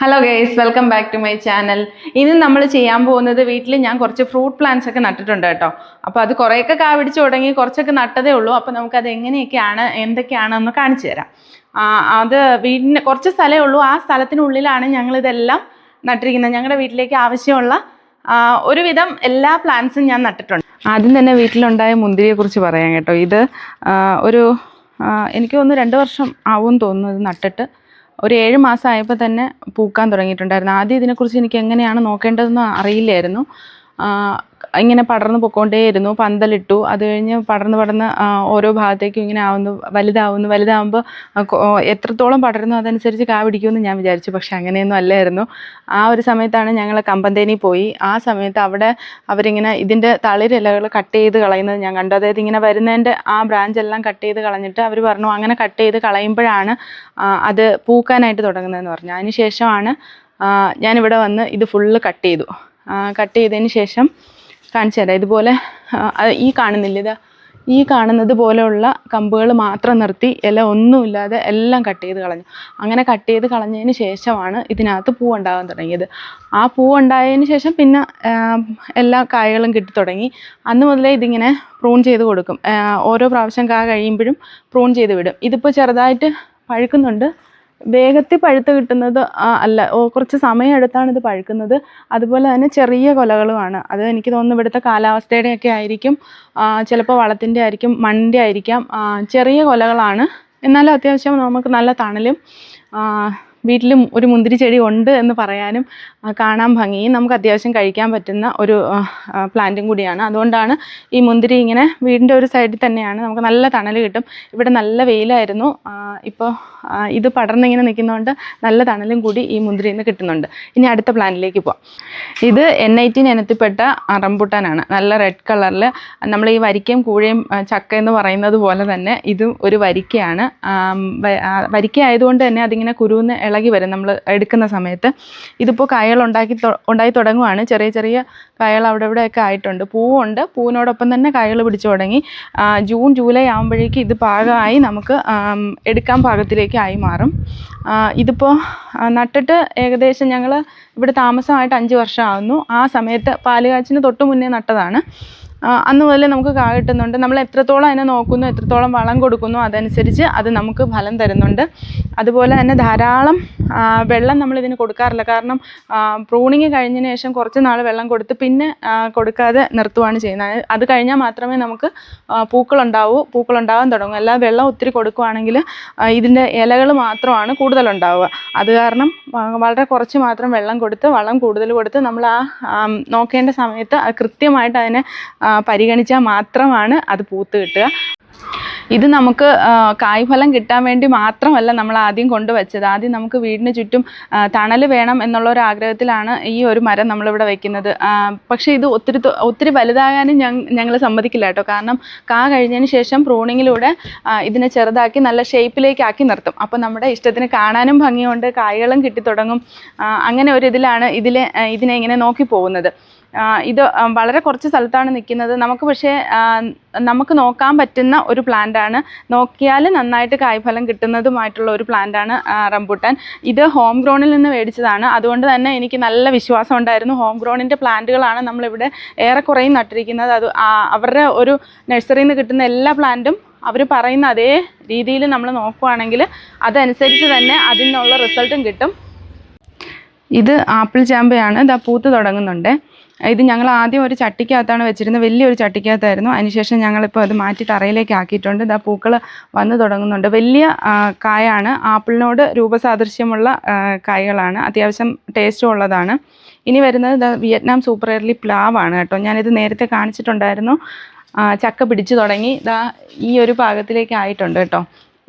Hello guys, welcome back to my channel. ഇന്ന് നമ്മൾ ചെയ്യാൻ പോകുന്നത് വീട്ടിൽ ഞാൻ കുറച്ച് ഫ്രൂട്ട് പ്ലാന്റ്സ് ഒക്കെ നട്ടിട്ടുണ്ട് കേട്ടോ. അപ്പോൾ അത് കുറേയൊക്കെ കാ പിടിച്ച് തുടങ്ങി, കുറച്ചൊക്കെ നട്ടതേ ഉള്ളൂ. അപ്പോൾ നമുക്കത് എങ്ങനെയൊക്കെയാണ് എന്തൊക്കെയാണെന്ന് കാണിച്ചു തരാം. അത് വീടിന് കുറച്ച് സ്ഥലമേ ഉള്ളൂ, ആ സ്ഥലത്തിനുള്ളിലാണ് ഞങ്ങളിതെല്ലാം നട്ടിരിക്കുന്നത്. ഞങ്ങളുടെ വീട്ടിലേക്ക് ആവശ്യമുള്ള ഒരുവിധം എല്ലാ പ്ലാന്റ്സും ഞാൻ നട്ടിട്ടുണ്ട്. ആദ്യം തന്നെ വീട്ടിലുണ്ടായ മുന്തിരിയെക്കുറിച്ച് പറയാം കേട്ടോ. ഇത് എനിക്ക് തോന്നുന്നു 2 വർഷം ആവുമെന്ന് തോന്നുന്നു ഇത് നട്ടിട്ട്. ഒരു 7 മാസം ആയപ്പോൾ തന്നെ പൂക്കാൻ തുടങ്ങിയിട്ടുണ്ടായിരുന്നു. ആദ്യം ഇതിനെക്കുറിച്ച് എനിക്ക് എങ്ങനെയാണ് നോക്കേണ്ടതെന്ന് അറിയില്ലായിരുന്നു. ഇങ്ങനെ പടർന്ന് പൊയ്ക്കൊണ്ടേയിരുന്നു. പന്തലിട്ടു, അത് കഴിഞ്ഞ് പടർന്ന് ഓരോ ഭാഗത്തേക്കും ഇങ്ങനെ വലുതാവുമ്പോൾ എത്രത്തോളം പടരുന്നു അതനുസരിച്ച് കാ പിടിക്കുമെന്ന് ഞാൻ വിചാരിച്ചു. പക്ഷെ അങ്ങനെയൊന്നും അല്ലായിരുന്നു. ആ ഒരു സമയത്താണ് ഞങ്ങൾ കമ്പന്തേനി പോയി. ആ സമയത്ത് അവിടെ അവരിങ്ങനെ ഇതിൻ്റെ തളിരിലകൾ കട്ട് ചെയ്ത് കളയുന്നത് ഞാൻ കണ്ടു. അതായത് ഇങ്ങനെ വരുന്നതിൻ്റെ ആ ബ്രാഞ്ച് എല്ലാം കട്ട് ചെയ്ത് കളഞ്ഞിട്ട് അവർ പറഞ്ഞു അങ്ങനെ കട്ട് ചെയ്ത് കളയുമ്പോഴാണ് അത് പൂക്കാനായിട്ട് തുടങ്ങുന്നതെന്ന് പറഞ്ഞു. അതിന് ശേഷമാണ് ഞാനിവിടെ വന്ന് ഇത് ഫുള്ള് കട്ട് ചെയ്തതിന് ശേഷം കാണിച്ചു തരാം. ഇതുപോലെ ഈ കാണുന്നില്ല, ഈ കാണുന്നത് പോലെയുള്ള കമ്പുകൾ മാത്രം നിർത്തി ഇല ഒന്നുമില്ലാതെ എല്ലാം കട്ട് ചെയ്ത് കളഞ്ഞു. അങ്ങനെ കട്ട് ചെയ്ത് കളഞ്ഞതിന് ശേഷമാണ് ഇതിനകത്ത് പൂവുണ്ടാകാൻ തുടങ്ങിയത്. ആ പൂവുണ്ടായതിന് ശേഷം പിന്നെ എല്ലാ കായകളും കിട്ടി തുടങ്ങി. അന്ന് മുതലേ ഇതിങ്ങനെ പ്രൂൺ ചെയ്ത് കൊടുക്കും. ഓരോ പ്രാവശ്യം കാ കഴിയുമ്പോഴും പ്രൂൺ ചെയ്ത് വിടും. ഇതിപ്പോൾ ചെറുതായിട്ട് പഴുക്കുന്നുണ്ട്. വേഗത്തിൽ പഴുത്ത് കിട്ടുന്നത് അല്ല, കുറച്ച് സമയം എടുത്താണ് ഇത് പഴുക്കുന്നത്. അതുപോലെ തന്നെ ചെറിയ കൊലകളുമാണ്. അത് എനിക്ക് തോന്നുന്നു ഇവിടുത്തെ കാലാവസ്ഥയുടെയൊക്കെ ആയിരിക്കും, ചിലപ്പോൾ വളത്തിൻ്റെ ആയിരിക്കും, മണ്ണിൻ്റെ ആയിരിക്കാം. ചെറിയ കൊലകളാണ്, എന്നാലും അത്യാവശ്യം നമുക്ക് നല്ല തണലും വീട്ടിലും ഒരു മുന്തിരി ചെടി ഉണ്ട് എന്ന് പറയാനും കാണാൻ ഭംഗിയും നമുക്ക് അത്യാവശ്യം കഴിക്കാൻ പറ്റുന്ന ഒരു പ്ലാന്റും കൂടിയാണ്. അതുകൊണ്ടാണ് ഈ മുന്തിരി ഇങ്ങനെ വീടിൻ്റെ ഒരു സൈഡിൽ തന്നെയാണ്, നമുക്ക് നല്ല തണൽ കിട്ടും. ഇവിടെ നല്ല വെയിലായിരുന്നു. ഇപ്പോൾ ഇത് പടർന്നിങ്ങനെ നിൽക്കുന്നതുകൊണ്ട് നല്ല തണലും കൂടി ഈ മുന്തിരിയിൽ നിന്ന് കിട്ടുന്നുണ്ട്. ഇനി അടുത്ത പ്ലാന്റിലേക്ക് പോവാം. ഇത് N18 ഇനത്തിൽപ്പെട്ട റംബൂട്ടാനാണ്. നല്ല റെഡ് കളറിൽ, നമ്മൾ ഈ വരിക്കയും കൂഴയും ചക്ക എന്ന് പറയുന്നത് പോലെ തന്നെ ഇതും ഒരു വരിക്കയാണ്. വരിക്ക ആയതുകൊണ്ട് തന്നെ അതിങ്ങനെ കുരുന്ന് ഇളകി വരും നമ്മൾ എടുക്കുന്ന സമയത്ത്. ഇതിപ്പോൾ കായകൾ ഉണ്ടായി തുടങ്ങുവാണ്. ചെറിയ ചെറിയ കായകൾ അവിടെ ഇവിടെയൊക്കെ ആയിട്ടുണ്ട്. പൂവുണ്ട്, പൂവിനോടൊപ്പം തന്നെ കായകൾ പിടിച്ചു തുടങ്ങി. ജൂൺ ജൂലൈ ആകുമ്പോഴേക്കും ഇത് പാകമായി നമുക്ക് എടുക്കാൻ പാകത്തിലേക്ക് ആയി മാറും. ഇതിപ്പോൾ നട്ടിട്ട് ഏകദേശം ഞങ്ങൾ ഇവിടെ താമസമായിട്ട് 5 വർഷം ആകുന്നു. ആ സമയത്ത് പാലുകാച്ചിന് തൊട്ട് മുന്നേ നട്ടതാണ്. അന്ന് മുതൽ നമുക്ക് കാ കിട്ടുന്നുണ്ട്. നമ്മൾ എത്രത്തോളം അതിനെ നോക്കുന്നു, എത്രത്തോളം വളം കൊടുക്കുന്നു, അതനുസരിച്ച് അത് നമുക്ക് ഫലം തരുന്നുണ്ട്. അതുപോലെ തന്നെ ധാരാളം വെള്ളം നമ്മളിതിന് കൊടുക്കാറില്ല. കാരണം പ്രൂണിങ് കഴിഞ്ഞതിന് ശേഷം കുറച്ച് നാൾ വെള്ളം കൊടുത്ത് പിന്നെ കൊടുക്കാതെ നിർത്തുകയാണ് ചെയ്യുന്നത്. അത് കഴിഞ്ഞാൽ മാത്രമേ നമുക്ക് പൂക്കളുണ്ടാകാൻ തുടങ്ങും. അല്ലാതെ വെള്ളം ഒത്തിരി കൊടുക്കുകയാണെങ്കിൽ ഇതിൻ്റെ ഇലകൾ മാത്രമാണ് കൂടുതലുണ്ടാവുക. അത് കാരണം വളരെ കുറച്ച് മാത്രം വെള്ളം കൊടുത്ത്, വളം കൂടുതൽ കൊടുത്ത് നമ്മൾ നോക്കേണ്ട സമയത്ത് കൃത്യമായിട്ട് അതിനെ പരിഗണിച്ചാൽ മാത്രമാണ് അത് പൂത്ത് കിട്ടുക. ഇത് നമുക്ക് കായ്ഫലം കിട്ടാൻ വേണ്ടി മാത്രമല്ല നമ്മൾ ആദ്യം കൊണ്ടുവച്ചത്. ആദ്യം നമുക്ക് വീടിന് ചുറ്റും തണൽ വേണം എന്നുള്ള ഒരു ആഗ്രഹത്തിലാണ് ഈ ഒരു മരം നമ്മളിവിടെ വെക്കുന്നത്. പക്ഷേ ഇത് ഒത്തിരി വലുതാകാനും ഞങ്ങൾ സമ്മതിക്കില്ല കേട്ടോ. കാരണം കാ കഴിഞ്ഞതിന് ശേഷം പ്രൂണിങ്ങിലൂടെ ഇതിനെ ചെറുതാക്കി നല്ല ഷേപ്പിലേക്ക് ആക്കി നിർത്തും. അപ്പോൾ നമ്മുടെ ഇഷ്ടത്തിന് കാണാനും ഭംഗിയുണ്ട്, കായ്കളും കിട്ടിത്തുടങ്ങും. അങ്ങനെ ഒരു ഇതിലാണ് ഇതിനെ ഇങ്ങനെ നോക്കി പോകുന്നത്. ഇത് വളരെ കുറച്ച് സ്ഥലത്താണ് നിൽക്കുന്നത്. നമുക്ക് നോക്കാൻ പറ്റുന്ന ഒരു പ്ലാന്റാണ്. നോക്കിയാൽ നന്നായിട്ട് കായ്ഫലം കിട്ടുന്നതുമായിട്ടുള്ള ഒരു പ്ലാന്റാണ് റംബൂട്ടാൻ. ഇത് ഹോം ഗ്രോണിൽ നിന്ന് മേടിച്ചതാണ്. അതുകൊണ്ട് തന്നെ എനിക്ക് നല്ല വിശ്വാസം ഉണ്ടായിരുന്നു. ഹോം ഗ്രോണിൻ്റെ പ്ലാന്റുകളാണ് നമ്മളിവിടെ ഏറെക്കുറയും നട്ടിരിക്കുന്നത്. അത് അവരുടെ ഒരു നഴ്സറിയിൽ നിന്ന് കിട്ടുന്ന എല്ലാ പ്ലാന്റും അവർ പറയുന്ന അതേ രീതിയിൽ നമ്മൾ നോക്കുകയാണെങ്കിൽ അതനുസരിച്ച് തന്നെ അതിനുള്ള റിസൾട്ടും കിട്ടും. ഇത് ആപ്പിൾ ചാമ്പയാണ്. ഇതാ പൂത്ത് തുടങ്ങുന്നുണ്ട്. ഇത് ഞങ്ങൾ ആദ്യം ഒരു ചട്ടിക്കകത്താണ് വെച്ചിരുന്നത്, വലിയൊരു ചട്ടിക്കകത്തായിരുന്നു. അതിനുശേഷം ഞങ്ങളിപ്പോൾ അത് മാറ്റി തറയിലേക്ക് ആക്കിയിട്ടുണ്ട്. ഇതാ പൂക്കൾ വന്ന് തുടങ്ങുന്നുണ്ട്. വലിയ കായാണ്, ആപ്പിളിനോട് രൂപസാദൃശ്യമുള്ള കായ്കളാണ്, അത്യാവശ്യം ടേസ്റ്റും ഉള്ളതാണ്. ഇനി വരുന്നത് വിയറ്റ്നാം സൂപ്പർ എയർലി പ്ലാവാണ് കേട്ടോ. ഞാനിത് നേരത്തെ കാണിച്ചിട്ടുണ്ടായിരുന്നു. ചക്ക പിടിച്ചു തുടങ്ങി, ഈ ഒരു പാകത്തിലേക്ക് ആയിട്ടുണ്ട് കേട്ടോ.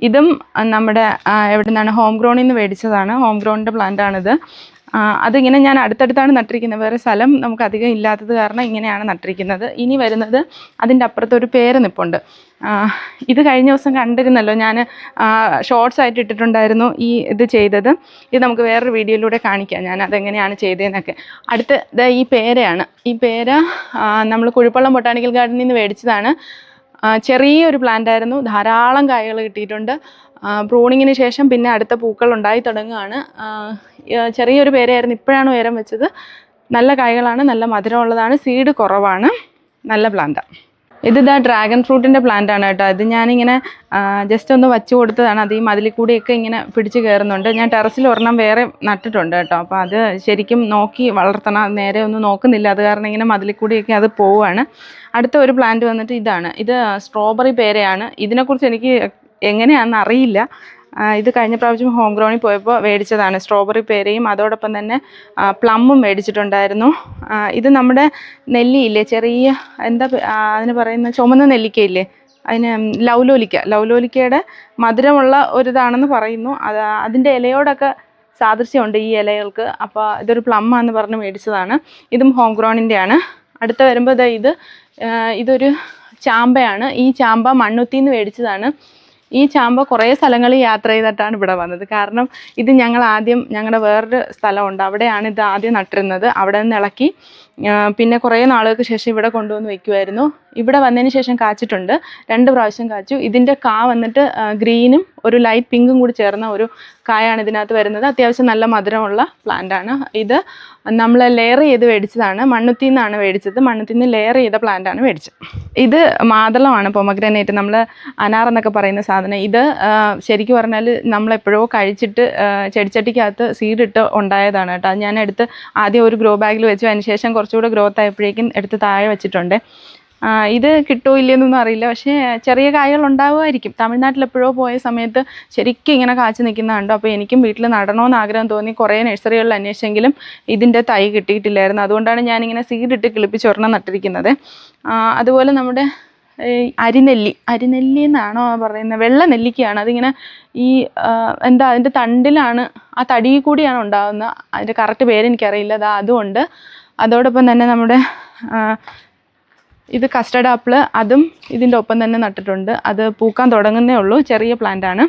ഇതും നമ്മുടെ എവിടെ നിന്നാണ്, ഹോം ഗ്രോണിൽ നിന്ന് മേടിച്ചതാണ്. ഹോം ഗ്രോണിൻ്റെ പ്ലാന്റാണിത്. അതിങ്ങനെ ഞാൻ അടുത്തടുത്താണ് നട്ടിരിക്കുന്നത്. വേറെ സ്ഥലം നമുക്ക് അധികം ഇല്ലാത്തത് കാരണം ഇങ്ങനെയാണ് നട്ടിരിക്കുന്നത്. ഇനി വരുന്നത് അതിൻ്റെ അപ്പുറത്തൊരു പേര് നിൽപ്പുണ്ട്. ഇത് കഴിഞ്ഞ ദിവസം കണ്ടിരുന്നല്ലോ, ഞാൻ ഷോർട്സ് ആയിട്ട് ഇട്ടിട്ടുണ്ടായിരുന്നു ഇത് ചെയ്തത്. ഇത് നമുക്ക് വേറൊരു വീഡിയോയിലൂടെ കാണിക്കാം ഞാൻ അതെങ്ങനെയാണ് ചെയ്തതെന്നൊക്കെ. അടുത്ത ഈ പേരയാണ്. ഈ പേര നമ്മൾ കുഴിപ്പള്ളം ബൊട്ടാണിക്കൽ ഗാർഡനിൽ നിന്ന് മേടിച്ചതാണ്. ചെറിയൊരു പ്ലാന്റ് ആയിരുന്നു, ധാരാളം കായകൾ കിട്ടിയിട്ടുണ്ട്. പ്രൂണിങ്ങിന് ശേഷം പിന്നെ അടുത്ത പൂക്കൾ ഉണ്ടായി തുടങ്ങുകയാണ്. ചെറിയൊരു പേരയായിരുന്നു, ഇപ്പോഴാണ് ഉയരം വെച്ചത്. നല്ല കായ്കളാണ്, നല്ല മധുരമുള്ളതാണ്, സീഡ് കുറവാണ്, നല്ല പ്ലാന്റാണ്. ഇതിതാ ഡ്രാഗൺ ഫ്രൂട്ടിൻ്റെ പ്ലാന്റ് ആണ് കേട്ടോ. ഇത് ഞാനിങ്ങനെ ജസ്റ്റ് ഒന്ന് വച്ചു കൊടുത്തതാണ്. അത് ഈ മതിലിൽ കൂടിയൊക്കെ ഇങ്ങനെ പിടിച്ച് കയറുന്നുണ്ട്. ഞാൻ ടെറസിൽ ഒരെണ്ണം വേറെ നട്ടിട്ടുണ്ട് കേട്ടോ. അപ്പോൾ അത് ശരിക്കും നോക്കി വളർത്തണം, നേരെ ഒന്നും നോക്കുന്നില്ല, അത് കാരണം ഇങ്ങനെ മതിലിൽ കൂടിയൊക്കെ അത് പോവുകയാണ്. അടുത്ത ഒരു പ്ലാന്റ് വന്നിട്ട് ഇതാണ്. ഇത് സ്ട്രോബെറി പേരയാണ്. ഇതിനെക്കുറിച്ച് എനിക്ക് എങ്ങനെയാണെന്ന് അറിയില്ല. ഇത് കഴിഞ്ഞ പ്രാവശ്യം ഹോം ഗ്രൗണ്ടിൽ പോയപ്പോൾ മേടിച്ചതാണ്. സ്ട്രോബെറി പേരയും അതോടൊപ്പം തന്നെ പ്ലമ്മും മേടിച്ചിട്ടുണ്ടായിരുന്നു. ഇത് നമ്മുടെ നെല്ലിയില്ലേ, ചെറിയ എന്താ അതിന് പറയുന്ന, ചുമന്ന നെല്ലിക്കയില്ലേ, അതിന് ലൗലോലിക്കയുടെ മധുരമുള്ള ഒരിതാണെന്ന് പറയുന്നു. അതിൻ്റെ ഇലയോടൊക്കെ സാദൃശ്യമുണ്ട് ഈ ഇലകൾക്ക്. അപ്പോൾ ഇതൊരു പ്ലമ്മാന്ന് പറഞ്ഞ് മേടിച്ചതാണ്. ഇതും ഹോം ഗ്രൗണ്ടിൻ്റെയാണ്. അടുത്ത വരുമ്പോൾ ഇതൊരു ചാമ്പയാണ്. ഈ ചാമ്പ മണ്ണുത്തിന്ന് മേടിച്ചതാണ്. ഈ ചാമ്പ കുറേ സ്ഥലങ്ങളിൽ യാത്ര ചെയ്തിട്ടാണ് ഇവിടെ വന്നത്. കാരണം ഇത് ഞങ്ങളുടെ വേറൊരു സ്ഥലമുണ്ട്, അവിടെയാണ് ഇത് ആദ്യം നട്ടിരുന്നത്. അവിടെ നിന്ന് ഇളക്കി പിന്നെ കുറേ നാളുകൾക്ക് ശേഷം ഇവിടെ കൊണ്ടുവന്ന് വയ്ക്കുമായിരുന്നു. ഇവിടെ വന്നതിന് ശേഷം കാച്ചിട്ടുണ്ട്, 2 പ്രാവശ്യം കാച്ചു. ഇതിൻ്റെ കാ വന്നിട്ട് ഗ്രീനും ഒരു ലൈറ്റ് പിങ്കും കൂടി ചേർന്ന ഒരു കായാണ് ഇതിനകത്ത് വരുന്നത്. അത്യാവശ്യം നല്ല മധുരമുള്ള പ്ലാന്റാണ്. ഇത് നമ്മൾ ലെയർ ചെയ്ത് മേടിച്ചതാണ്. മണ്ണുത്തിൽ നിന്നാണ് മേടിച്ചത്. മണ്ണുത്തിൽ നിന്ന് ലെയർ ചെയ്ത പ്ലാന്റാണ് മേടിച്ചത്. ഇത് മാതളമാണ്, പൊമഗ്രനേറ്റ്, നമ്മൾ അനാർ എന്നൊക്കെ പറയുന്ന സാധനം. ഇത് ശരിക്കും പറഞ്ഞാൽ നമ്മളെപ്പോഴോ കഴിച്ചിട്ട് ചെടിച്ചട്ടിക്കകത്ത് സീഡിട്ട് ഉണ്ടായതാണ് കേട്ടോ. അത് ഞാൻ എടുത്ത് ആദ്യം ഒരു ഗ്രോ ബാഗിൽ വെച്ചു, അതിന് ശേഷം കുറച്ചുകൂടെ ഗ്രോത്ത് ആയപ്പോഴേക്കും എടുത്ത് താഴെ വെച്ചിട്ടുണ്ട്. ഇത് കിട്ടുമോ ഇല്ലയെന്നൊന്നും അറിയില്ല, പക്ഷേ ചെറിയ കായകൾ ഉണ്ടാവുമായിരിക്കും. തമിഴ്നാട്ടിൽ എപ്പോഴോ പോയ സമയത്ത് ശരിക്കും ഇങ്ങനെ കാച്ചു നിൽക്കുന്നുണ്ട്. അപ്പോൾ എനിക്കും വീട്ടിൽ നടണമെന്ന് ആഗ്രഹം തോന്നി. കുറേ നഴ്സറികളിൽ അന്വേഷിച്ചെങ്കിലും ഇതിൻ്റെ തൈ കിട്ടിയിട്ടില്ലായിരുന്നു. അതുകൊണ്ടാണ് ഞാനിങ്ങനെ സീഡിട്ട് കിളിപ്പിച്ച് ഒരെണ്ണം നട്ടിരിക്കുന്നത്. അതുപോലെ നമ്മുടെ അരിനെല്ലി എന്നാണോ പറയുന്നത്, വെള്ള നെല്ലിക്കയാണ്. അതിങ്ങനെ ഈ അതിൻ്റെ തണ്ടിലാണ്, ആ തടിയിൽ കൂടിയാണ് ഉണ്ടാകുന്നത്. അതിൻ്റെ കറക്റ്റ് പേരെനിക്കറിയില്ല. അതുകൊണ്ട് അതോടൊപ്പം തന്നെ നമ്മുടെ ഇത് കസ്റ്റർഡ് ആപ്പിൾ, അതും ഇതിൻ്റെ ഒപ്പം തന്നെ നട്ടിട്ടുണ്ട്. അത് പൂക്കാൻ തുടങ്ങുന്നേ ഉള്ളൂ, ചെറിയ പ്ലാന്റാണ്.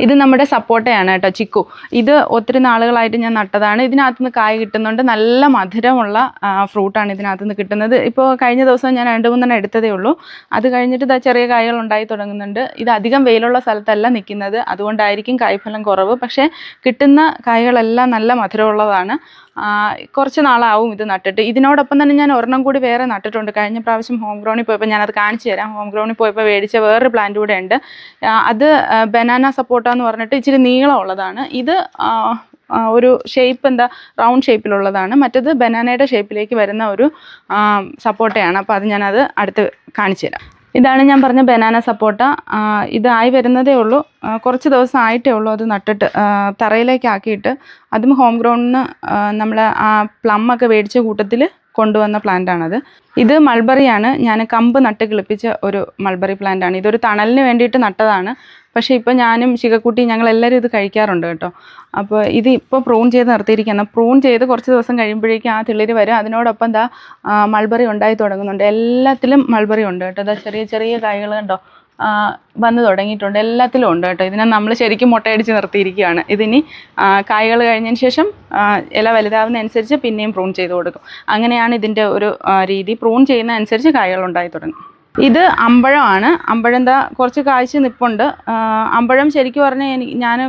ഇത് നമ്മുടെ സപ്പോട്ടയാണ് കേട്ടോ, ചിക്കു. ഇത് ഒത്തിരി നാളുകളായിട്ട് ഞാൻ നട്ടതാണ്. ഇതിനകത്തുനിന്ന് കായ് കിട്ടുന്നുണ്ട്, നല്ല മധുരമുള്ള ഫ്രൂട്ടാണ് ഇതിനകത്തുനിന്ന് കിട്ടുന്നത്. ഇപ്പോൾ കഴിഞ്ഞ ദിവസം ഞാൻ 2-3 എടുത്തതേ ഉള്ളൂ. അത് കഴിഞ്ഞിട്ട് ഇതാ ചെറിയ കായകൾ ഉണ്ടായി തുടങ്ങുന്നുണ്ട്. ഇത് അധികം വെയിലുള്ള സ്ഥലത്തല്ല നിൽക്കുന്നത്, അതുകൊണ്ടായിരിക്കും കായ്ഫലം കുറവ്. പക്ഷേ കിട്ടുന്ന കായകളെല്ലാം നല്ല മധുരമുള്ളതാണ്. കുറച്ച് നാളാവും ഇത് നട്ടിട്ട്. ഇതിനോടൊപ്പം തന്നെ ഞാൻ ഒരെണ്ണം കൂടി വേറെ നട്ടിട്ടുണ്ട്. കഴിഞ്ഞ പ്രാവശ്യം ഹോം ഗ്രൗണ്ടിൽ പോയപ്പോൾ ഞാനത് കാണിച്ചു തരാം. ഹോം ഗ്രൗണ്ടിൽ പോയപ്പോൾ മേടിച്ച വേറൊരു പ്ലാന്റ് കൂടെ ഉണ്ട്. അത് ബനാന സപ്പോട്ട എന്ന് പറഞ്ഞിട്ട് ഇച്ചിരി നീളമുള്ളതാണ്. ഇത് ഒരു ഷേപ്പ് റൗണ്ട് ഷേപ്പിലുള്ളതാണ്. മറ്റത് ബനാനയുടെ ഷേപ്പിലേക്ക് വരുന്ന ഒരു സപ്പോട്ടയാണ്. അപ്പോൾ അത് ഞാനത് അടുത്ത് കാണിച്ചു തരാം. ഇതാണ് ഞാൻ പറഞ്ഞ ബനാന സപ്പോട്ട. ഇതായി വരുന്നതേ ഉള്ളൂ, കുറച്ച് ദിവസം ആയിട്ടേ ഉള്ളൂ അത് നട്ടിട്ട് തറയിലേക്ക് ആക്കിയിട്ട്. അതും ഹോം ഗ്രൗണ്ടിൽ നിന്ന് നമ്മൾ പ്ലമ്മൊക്കെ മേടിച്ച കൂട്ടത്തിൽ കൊണ്ടുവന്ന പ്ലാന്റാണത്. ഇത് മൾബറിയാണ്. ഞാൻ കമ്പ് നട്ട് കിളിപ്പിച്ച ഒരു മൾബറി പ്ലാന്റാണ്. ഇതൊരു തണലിന് വേണ്ടിയിട്ട് നട്ടതാണ്. പക്ഷേ ഇപ്പോൾ ഞാനും ശിഖക്കുട്ടി ഞങ്ങളെല്ലാവരും ഇത് കഴിക്കാറുണ്ട് കേട്ടോ. അപ്പോൾ ഇത് ഇപ്പോൾ പ്രൂൺ ചെയ്ത് നിർത്തിയിരിക്കുകയാണ്. പ്രൂൺ ചെയ്ത് കുറച്ച് ദിവസം കഴിയുമ്പോഴേക്കും ആ തിളിര് വരും. അതിനോടൊപ്പം മൾബറി ഉണ്ടായി തുടങ്ങുന്നുണ്ട്. എല്ലാത്തിലും മൾബറി ഉണ്ട് കേട്ടോ. ചെറിയ ചെറിയ കായ്കൾ കണ്ടോ വന്ന് തുടങ്ങിയിട്ടുണ്ട്. എല്ലാത്തിലും ഉണ്ട് കേട്ടോ. ഇതിനെ നമ്മൾ ശരിക്കും മുട്ടയടിച്ച് നിർത്തിയിരിക്കുകയാണ്. ഇതിനി കായ്കൾ കഴിഞ്ഞതിന് ശേഷം ഇല വലുതാവുന്നതനുസരിച്ച് പിന്നെയും പ്രൂൺ ചെയ്ത് കൊടുക്കും. അങ്ങനെയാണ് ഇതിൻ്റെ ഒരു രീതി. പ്രൂൺ ചെയ്യുന്ന അനുസരിച്ച് കായ്കൾ ഉണ്ടായി തുടങ്ങും. ഇത് അമ്പഴമാണ്. അമ്പഴം കുറച്ച് കായ്ച്ച് നിൽപ്പുണ്ട്. അമ്പഴം ശരിക്കും പറഞ്ഞാൽ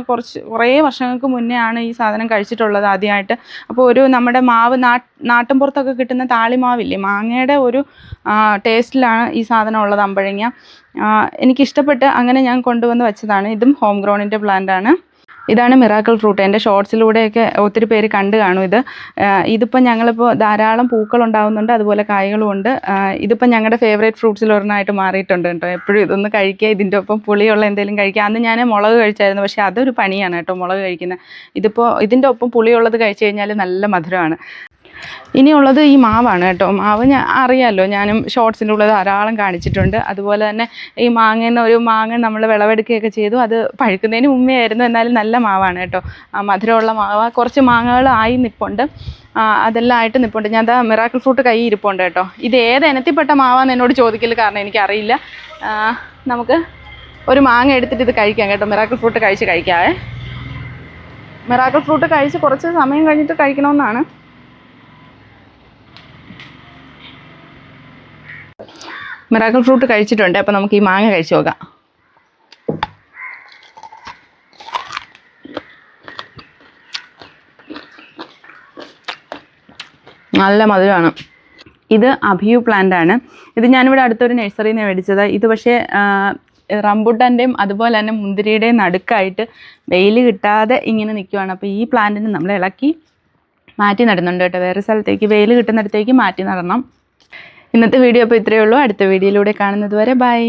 കുറേ വർഷങ്ങൾക്ക് മുന്നേ ആണ് ഈ സാധനം കഴിച്ചിട്ടുള്ളത് ആദ്യമായിട്ട്. അപ്പോൾ നമ്മുടെ മാവ് നാട്ടിൻപുറത്തൊക്കെ കിട്ടുന്ന താളിമാവില്ലേ, മാങ്ങയുടെ ഒരു ടേസ്റ്റിലാണ് ഈ സാധനം ഉള്ളത്, അമ്പഴങ്ങ. എനിക്കിഷ്ടപ്പെട്ട് അങ്ങനെ ഞാൻ കൊണ്ടുവന്ന് വെച്ചതാണ്. ഇതും ഹോം ഗ്രൗണ്ടിൻ്റെ പ്ലാന്റാണ്. ഇതാണ് മിറാക്കിൾ ഫ്രൂട്ട്. എൻ്റെ ഷോർട്സിലൂടെയൊക്കെ ഒത്തിരി പേര് കണ്ടു കാണും. ഇതിപ്പോൾ ഞങ്ങളിപ്പോൾ ധാരാളം പൂക്കൾ ഉണ്ടാകുന്നുണ്ട്, അതുപോലെ കായ്കളും ഉണ്ട്. ഇതിപ്പോൾ ഞങ്ങളുടെ ഫേവറേറ്റ് ഫ്രൂട്ട്സിൽ ഒരെണ്ണമായിട്ട് മാറിയിട്ടുണ്ട് കേട്ടോ. എപ്പോഴും ഇതൊന്ന് കഴിക്കുക, ഇതിൻ്റെ ഒപ്പം പുളിയുള്ള എന്തെങ്കിലും കഴിക്കുക. അന്ന് ഞാൻ മുളക് കഴിച്ചായിരുന്നു, പക്ഷേ അതൊരു പണിയാണ് കേട്ടോ മുളക് കഴിക്കുന്നത്. ഇതിൻ്റെ ഒപ്പം പുളിയുള്ളത് കഴിച്ചു കഴിഞ്ഞാൽ നല്ല മധുരമാണ്. ഇനിയുള്ളത് ഈ മാവാണ് കേട്ടോ. മാവ് അറിയാമല്ലോ, ഞാനും ഷോർട്സിൻ്റെ ഉള്ളത് ധാരാളം കാണിച്ചിട്ടുണ്ട്. അതുപോലെ തന്നെ ഈ ഒരു മാങ്ങ നമ്മൾ വിളവെടുക്കുകയൊക്കെ ചെയ്തു. അത് പഴുക്കുന്നതിന് മുമ്പേ ആയിരുന്നു, എന്നാലും നല്ല മാവാണ് കേട്ടോ. മധുരമുള്ള മാവ്. കുറച്ച് മാങ്ങകൾ ആയി നിൽപ്പുണ്ട്, അതെല്ലാം ആയിട്ട് നിൽപ്പുണ്ട്. ഞാൻ മിറാക്കിൾ ഫ്രൂട്ട് കൈ ഇരിപ്പുണ്ട് കേട്ടോ. ഇത് ഏത് ഇനത്തിൽപ്പെട്ട മാവാന്ന് എന്നോട് ചോദിക്കൽ, കാരണം എനിക്കറിയില്ല. നമുക്ക് ഒരു മാങ്ങ എടുത്തിട്ട് ഇത് കഴിക്കാം കേട്ടോ. മിറാക്കിൾ ഫ്രൂട്ട് കഴിക്കാവേ. മിറാക്കിൾ ഫ്രൂട്ട് കഴിച്ച് കുറച്ച് സമയം കഴിഞ്ഞിട്ട് കഴിക്കണമെന്നാണ്. മിറാക്കിൾ ഫ്രൂട്ട് കഴിച്ചിട്ടുണ്ട്. അപ്പോൾ നമുക്ക് ഈ മാങ്ങ കഴിച്ച് നോക്കാം. നല്ല മധുരമാണ്. ഇത് അഭിയു പ്ലാന്റ് ആണ്. ഇത് ഞാനിവിടെ അടുത്തൊരു നഴ്സറിയിൽ നിന്ന് മേടിച്ചത്. ഇത് പക്ഷേ റംബുട്ടാൻ്റെയും അതുപോലെ തന്നെ മുന്തിരിയുടെയും നടുക്കായിട്ട് വെയിൽ കിട്ടാതെ ഇങ്ങനെ നിൽക്കുവാണ്. അപ്പോൾ ഈ പ്ലാന്റിന് നമ്മൾ ഇളക്കി മാറ്റി നടുന്നുണ്ട് കേട്ടോ. വേറെ സ്ഥലത്തേക്ക് വെയിൽ കിട്ടുന്നിടത്തേക്ക് മാറ്റി നടണം. ഇന്നത്തെ വീഡിയോ അപ്പോൾ ഇത്രയേ ഉള്ളൂ. അടുത്ത വീഡിയോയിലൂടെ കാണുന്നത് വരെ ബൈ.